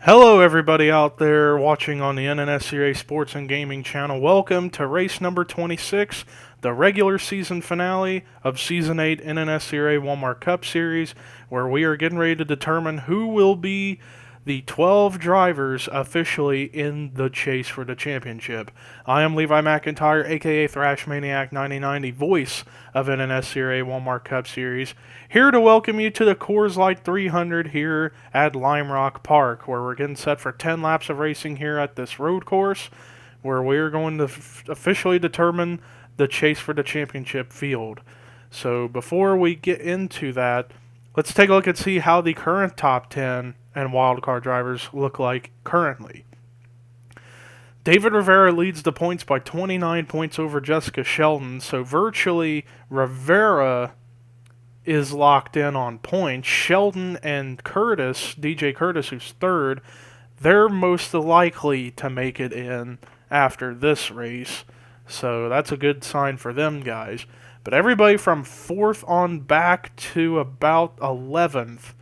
Hello, everybody out there watching on the NNSCRA Sports and Gaming channel. Welcome to race number 26, the regular season finale of Season 8 NNSCRA Walmart Cup Series, where we are getting ready to determine who will be the 12 drivers officially in the chase for the championship. I am Levi McIntyre, aka Thrash Maniac 99, the voice of NNSCRA Walmart Cup Series, here to welcome you to the Coors Light 300 here at Lime Rock Park, where we're getting set for 10 laps of racing here at this road course, where we're going to officially determine the chase for the championship field. So before we get into that, let's take a look and see how the current top 10 and wildcard drivers look like currently. David Rivera leads the points by 29 points over Jessica Sheldon, so virtually Rivera is locked in on points. Sheldon and Curtis, DJ Curtis, who's third, they're most likely to make it in after this race, so that's a good sign for them guys. But everybody from 4th on back to about 11th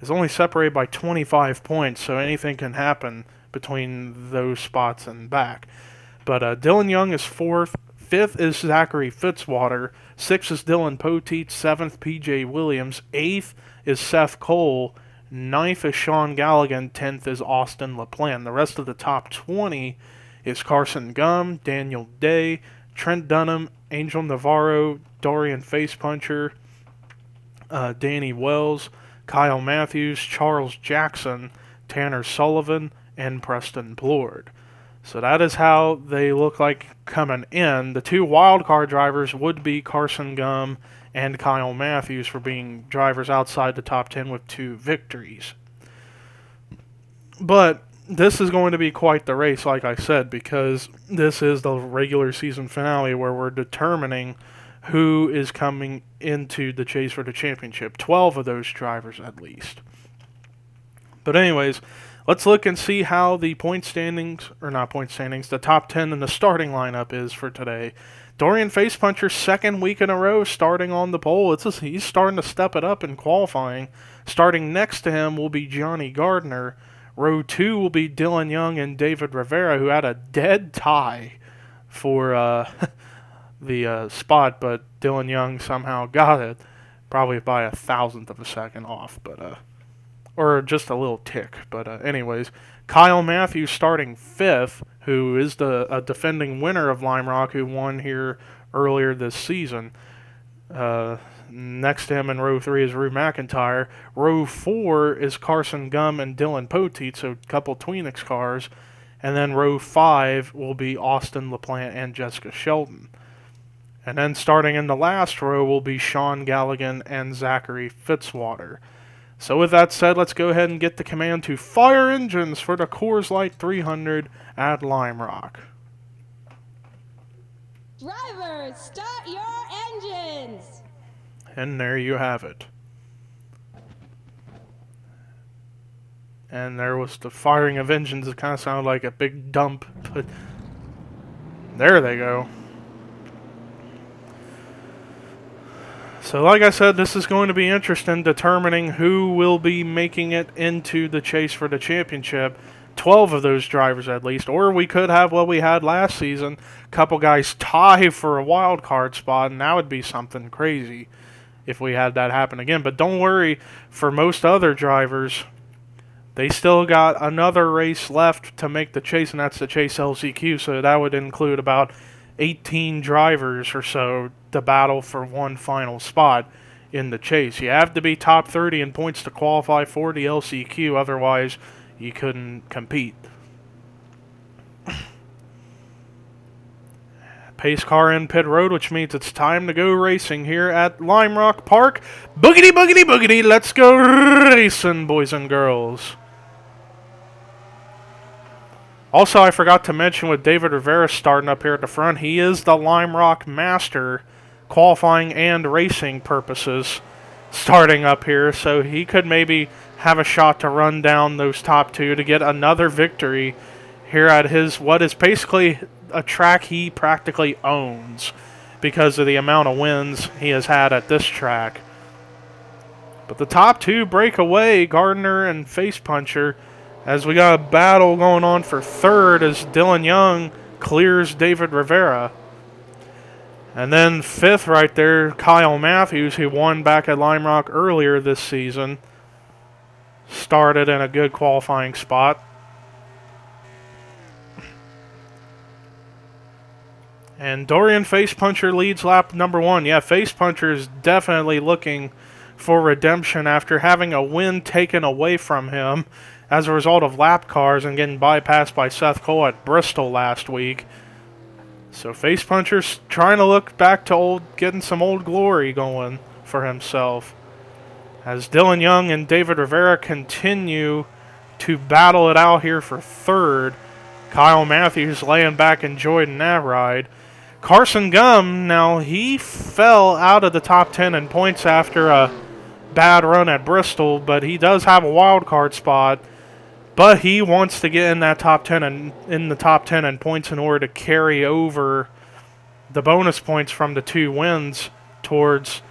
is only separated by 25 points, so anything can happen between those spots and back. But Dylan Young is 4th, 5th is Zachary Fitzwater, 6th is Dylan Poteet, 7th PJ Williams, 8th is Seth Cole, 9th is Sean Galligan, 10th is Austin LaPlante. The rest of the top 20 is Carson Gum, Daniel Day, Trent Dunham, Angel Navarro, Dorian Facepuncher, Danny Wells, Kyle Matthews, Charles Jackson, Tanner Sullivan, and Preston Blord. So that is how they look like coming in. The two wildcard drivers would be Carson Gum and Kyle Matthews for being drivers outside the top 10 with 2 victories. But this is going to be quite the race, like I said, because this is the regular season finale where we're determining who is coming into the chase for the championship. 12 of those drivers at least. But anyways, let's look and see how the the top 10 in the starting lineup is for today. Dorian Facepuncher, second week in a row starting on the pole. He's starting to step it up in qualifying. Starting next to him will be Johnny Gardner. Row 2 will be Dylan Young and David Rivera, who had a dead tie for the spot, but Dylan Young somehow got it, probably by 1,000th of a second off, but or just a little tick. But anyways, Kyle Matthews starting 5th, who is the defending winner of Lime Rock, who won here earlier this season. Next to him in row 3 is Rue McIntyre. Row 4 is Carson Gum and Dylan Poteet, so a couple Tweenix cars. And then row 5 will be Austin LaPlante and Jessica Sheldon. And then starting in the last row will be Sean Galligan and Zachary Fitzwater. So with that said, let's go ahead and get the command to fire engines for the Coors Light 300 at Lime Rock. Drivers, start your engines! And there you have it. And there was the firing of engines. It kind of sounded like a big dump, but there they go. So like I said, this is going to be interesting, determining who will be making it into the chase for the championship. 12 of those drivers at least. Or we could have what we had last season, a couple guys tie for a wild card spot, and that would be something crazy if we had that happen again. But don't worry, for most other drivers, they still got another race left to make the chase, and that's the Chase LCQ, so that would include about 18 drivers or so to battle for one final spot in the chase. You have to be top 30 in points to qualify for the LCQ, otherwise you couldn't compete. Pace car in pit road, which means it's time to go racing here at Lime Rock Park. Boogity, boogity, boogity, let's go racing, boys and girls. Also, I forgot to mention with David Rivera starting up here at the front, he is the Lime Rock Master, qualifying and racing purposes, starting up here, so he could maybe have a shot to run down those top 2 to get another victory here at his, what is basically a track he practically owns because of the amount of wins he has had at this track. But the top 2 break away, Gardner and Facepuncher. as we got a battle going on for third as Dylan Young clears David Rivera. And then fifth right there, Kyle Matthews, who won back at Lime Rock earlier this season, started in a good qualifying spot. And Dorian Face Puncher leads lap number 1. Yeah, Face Puncher is definitely looking for redemption after having a win taken away from him as a result of lap cars and getting bypassed by Seth Cole at Bristol last week. So Face Puncher's trying to look back to getting some old glory going for himself. As Dylan Young and David Rivera continue to battle it out here for third. Kyle Matthews laying back enjoying that ride. Carson Gum, now he fell out of the top 10 in points after a bad run at Bristol, but he does have a wild card spot. But he wants to get in that top 10 and in the top 10 in points in order to carry over the bonus points from the 2 wins towards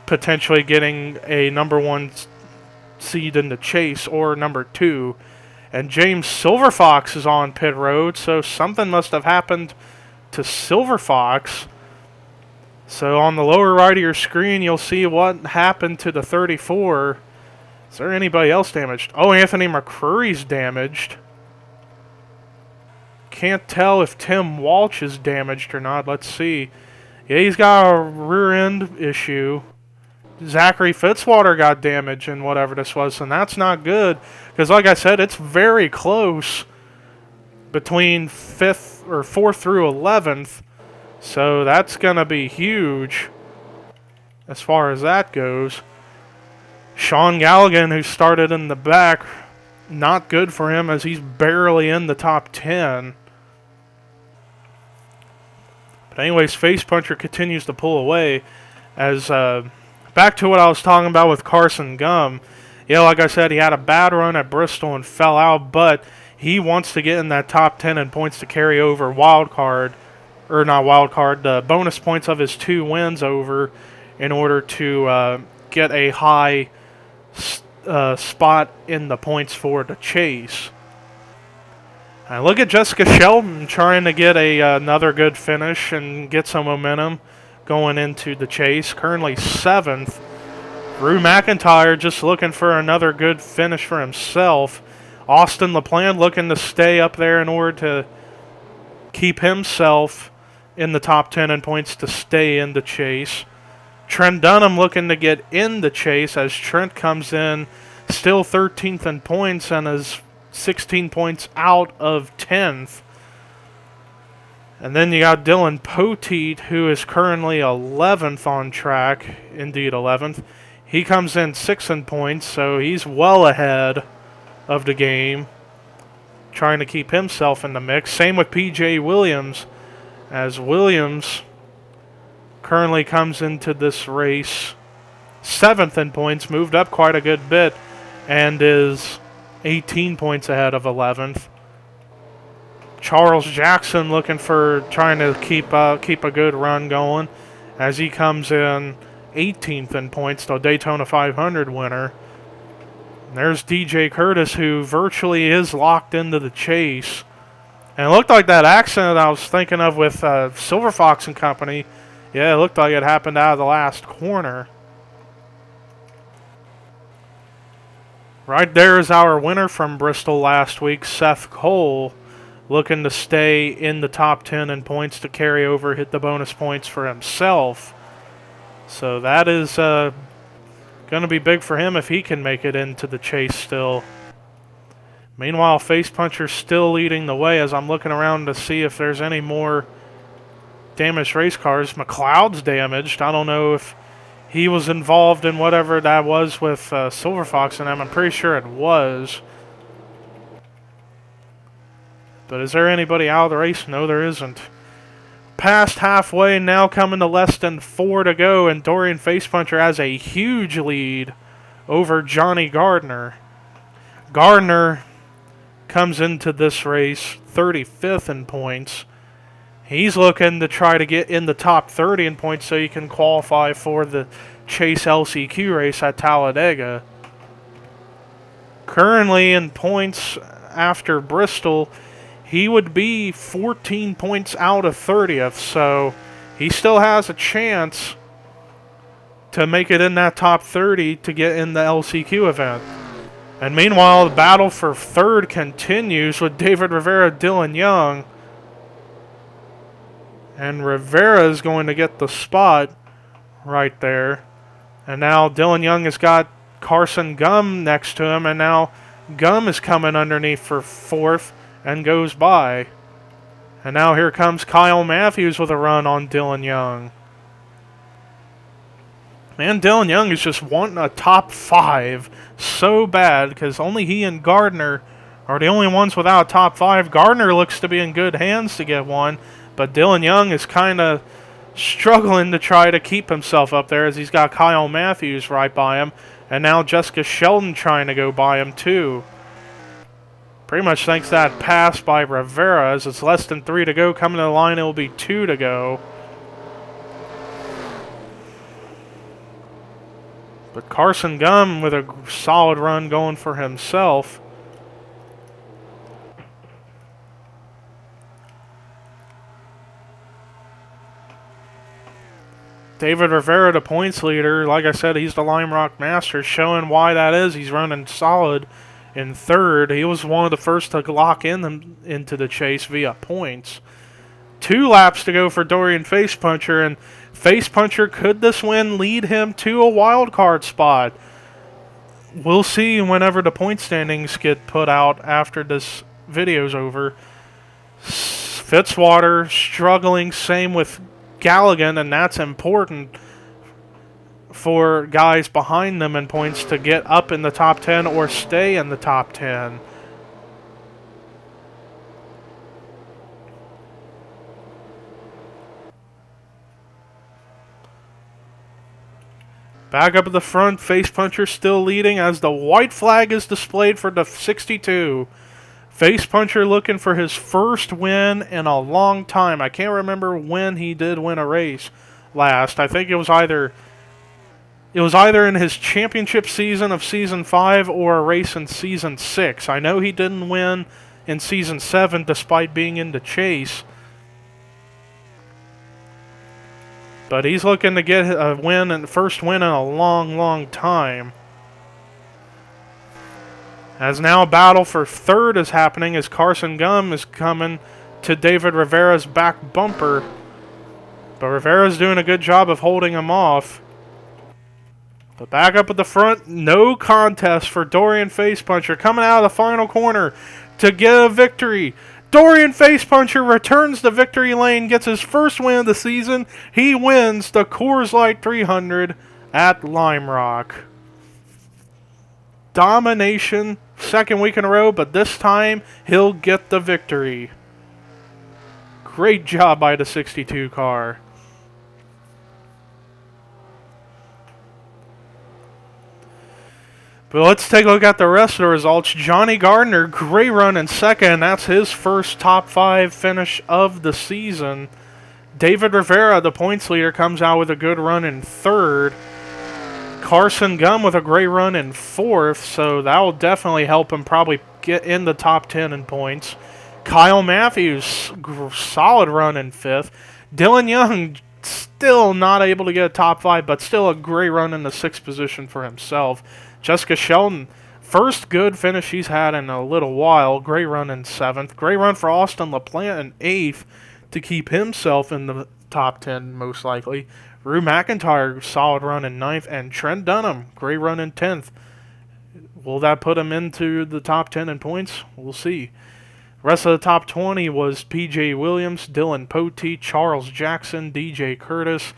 potentially getting a number 1 seed in the chase or number 2. And James Silverfox is on pit road, so something must have happened to Silverfox. So on the lower right of your screen, you'll see what happened to the 34. Is there anybody else damaged? Oh, Anthony McCrory's damaged. Can't tell if Tim Walsh is damaged or not. Let's see. Yeah, he's got a rear end issue. Zachary Fitzwater got damaged in whatever this was, and that's not good. Because like I said, it's very close between 5th or 4th through 11th. So that's going to be huge as far as that goes. Sean Galligan, who started in the back, not good for him as he's barely in the top 10. But anyways, Face Puncher continues to pull away as back to what I was talking about with Carson Gum. Yeah, like I said, he had a bad run at Bristol and fell out, but he wants to get in that top 10 in points to carry over the bonus points of his 2 wins over in order to get a high spot in the points for the chase. And look at Jessica Shelton trying to get another good finish and get some momentum going into the chase. Currently 7th. Drew McIntyre just looking for another good finish for himself. Austin LaPlante looking to stay up there in order to keep himself in the top 10 in points to stay in the chase. Trent Dunham looking to get in the chase as Trent comes in still 13th in points and is 16 points out of 10th. And then you got Dylan Poteet, who is currently 11th on track, indeed 11th. He comes in 6th in points, so he's well ahead of the game, trying to keep himself in the mix. Same with PJ Williams, as Williams currently comes into this race 7th in points, moved up quite a good bit, and is 18 points ahead of 11th. Charles Jackson looking for trying to keep a good run going as he comes in 18th in points, the Daytona 500 winner. And there's DJ Curtis, who virtually is locked into the chase. And it looked like that accident I was thinking of with Silver Fox and company. Yeah, it looked like it happened out of the last corner. Right there is our winner from Bristol last week, Seth Cole, looking to stay in the top 10 in points to carry over, hit the bonus points for himself. So that is going to be big for him if he can make it into the chase still. Meanwhile, Face Puncher's still leading the way as I'm looking around to see if there's any more damaged race cars. McLeod's damaged. I don't know if he was involved in whatever that was with Silver Fox and them. I'm pretty sure it was. But is there anybody out of the race? No, there isn't. Past halfway, now coming to less than 4 to go, and Dorian Face Puncher has a huge lead over Johnny Gardner. Gardner comes into this race 35th in points. He's looking to try to get in the top 30 in points so he can qualify for the Chase LCQ race at Talladega. Currently in points after Bristol, he would be 14 points out of 30th. So he still has a chance to make it in that top 30 to get in the LCQ event. And meanwhile, the battle for third continues with David Rivera, Dylan Young. And Rivera is going to get the spot right there. And now Dylan Young has got Carson Gum next to him, and now Gum is coming underneath for fourth and goes by. And now here comes Kyle Matthews with a run on Dylan Young. Man, Dylan Young is just wanting a top 5 so bad because only he and Gardner are the only ones without a top 5. Gardner looks to be in good hands to get one, but Dylan Young is kind of struggling to try to keep himself up there as he's got Kyle Matthews right by him, and now Jessica Sheldon trying to go by him too. Pretty much thanks to that pass by Rivera. As it's less than 3 to go, coming to the line, it will be 2 to go. But Carson Gum with a solid run going for himself. David Rivera, the points leader. Like I said, he's the Lime Rock Master, showing why that is. He's running solid in third. He was one of the first to lock into the chase via points. 2 laps to go for Dorian Face Puncher, and Face Puncher, could this win lead him to a wild card spot? We'll see whenever the point standings get put out after this video's over. Fitzwater struggling, same with Galligan, and that's important for guys behind them in points to get up in the top 10 or stay in the top 10. Back up at the front, Face Puncher still leading as the white flag is displayed for the 62. Face Puncher looking for his first win in a long time. I can't remember when he did win a race last. I think it was either in his championship season of Season 5 or a race in Season 6. I know he didn't win in Season 7 despite being in the chase. But he's looking to get a win, and first win in a long, long time. As now a battle for third is happening as Carson Gum is coming to David Rivera's back bumper. But Rivera's doing a good job of holding him off. But back up at the front, no contest for Dorian Face Puncher coming out of the final corner to get a victory. Dorian Face Puncher returns to victory lane, gets his first win of the season. He wins the Coors Light 300 at Lime Rock. Domination, second week in a row, but this time he'll get the victory. Great job by the 62 car. But let's take a look at the rest of the results. Johnny Gardner, great run in second. That's his first top 5 finish of the season. David Rivera, the points leader, comes out with a good run in third. Carson Gum with a great run in fourth, so that will definitely help him probably get in the top 10 in points. Kyle Matthews, solid run in fifth. Dylan Young, still not able to get a top 5, but still a great run in the 6th position for himself. Jessica Sheldon, first good finish he's had in a little while. Great run in 7th. Great run for Austin LaPlante in 8th to keep himself in the top 10 most likely. Rue McIntyre, solid run in 9th. And Trent Dunham, great run in 10th. Will that put him into the top 10 in points? We'll see. Rest of the top 20 was P.J. Williams, Dylan Pote, Charles Jackson, D.J. Curtis,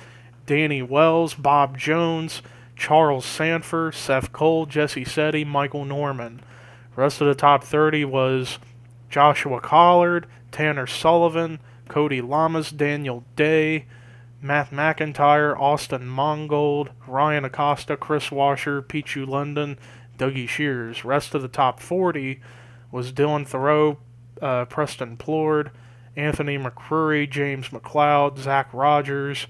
Danny Wells, Bob Jones, Charles Sanford, Seth Cole, Jesse Setti, Michael Norman. Rest of the top 30 was Joshua Collard, Tanner Sullivan, Cody Lamas, Daniel Day, Matt McIntyre, Austin Mongold, Ryan Acosta, Chris Washer, Pichu London, Dougie Shears. Rest of the top 40 was Dylan Thoreau, Preston Plord, Anthony McCrory, James McLeod, Zach Rogers,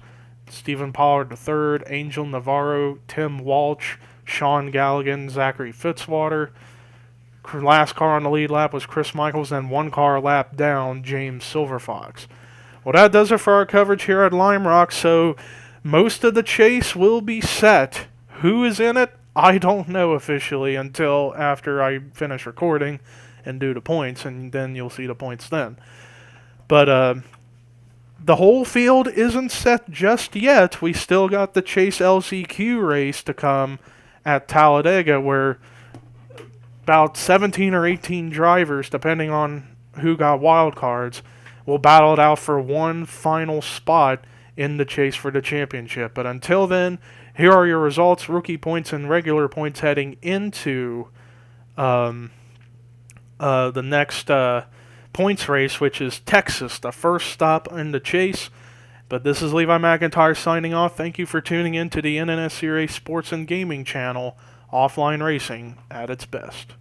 Stephen Pollard III, Angel Navarro, Tim Walsh, Sean Galligan, Zachary Fitzwater, last car on the lead lap was Chris Michaels, and one car a lap down, James Silverfox. Well, that does it for our coverage here at Lime Rock, so most of the chase will be set. Who is in it? I don't know officially until after I finish recording and do the points, and then you'll see the points then. But the whole field isn't set just yet. We still got the Chase LCQ race to come at Talladega, where about 17 or 18 drivers, depending on who got wild cards, will battle it out for one final spot in the chase for the championship. But until then, here are your results, rookie points and regular points heading into the next points race, which is Texas, the first stop in the chase. But this is Levi McIntyre signing off. Thank you for tuning in to the NNSCRA Sports and Gaming channel, Offline Racing at its best.